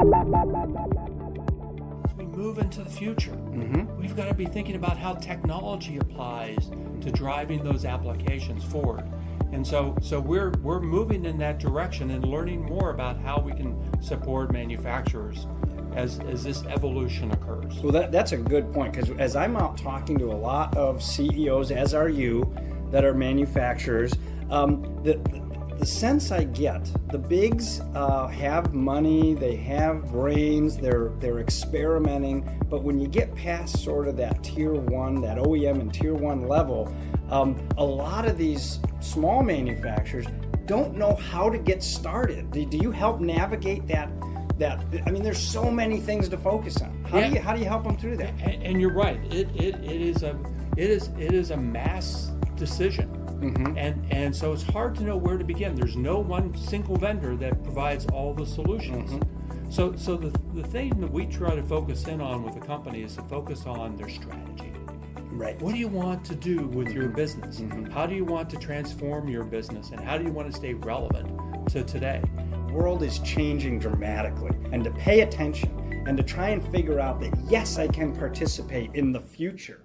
As we move into the future, we've got to be thinking about how technology applies to driving those applications forward. And so we're moving in that direction and learning more about how we can support manufacturers as this evolution occurs. Well, that's a good point, because as I'm out talking to a lot of CEOs, as are you, that are manufacturers, the sense I get, the bigs have money, they have brains, they're experimenting, but when you get past sort of that tier one, that OEM and tier one level, a lot of these small manufacturers don't know how to get started. Do you help navigate that? I mean, there's so many things to focus on. How do you help them through that? And you're right. It is a mass decision. And so it's hard to know where to begin. There's no one single vendor that provides all the solutions. So the thing that we try to focus in on with the company is to focus on their strategy. Right. What do you want to do with your business? How do you want to transform your business? And how do you want to stay relevant to today? The world is changing dramatically, and to pay attention and to try and figure out that, yes, I can participate in the future